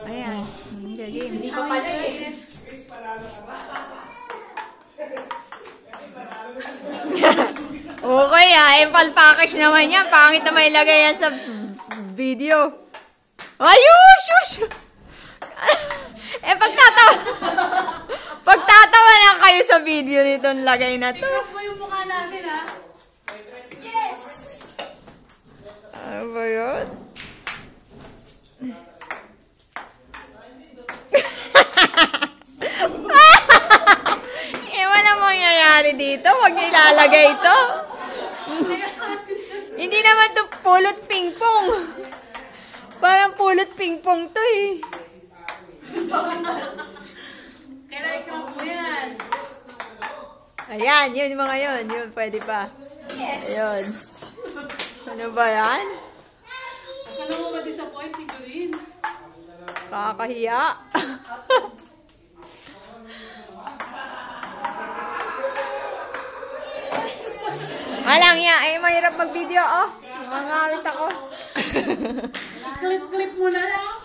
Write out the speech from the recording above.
Ayan. Game. Hindi pa pala eh. Okay impal package naman yan. Pangit na may lagay yan sa video. Ayush! Shush! Pagtatawa lang kayo sa video nitong lagay na to. Tignan mo yung mukha natin, ha? Yes! Ano ba yun? Wala mangyayari dito. Huwag niyo ilalagay ito. Hindi naman to pulot ping-pong. Parang pulot ping-pong to eh. Kailangan ikaw po yan. Ayan, yun mga yun. Yun, pwede pa. Yes! Ayun. Ano ba yan? Huwag ka naman ma-disappoint, Tito Lynn. Kakahiya. Walang ya. Ay, mahirap mag-video, oh. Mangawit ako. Clip-clip mo na lang.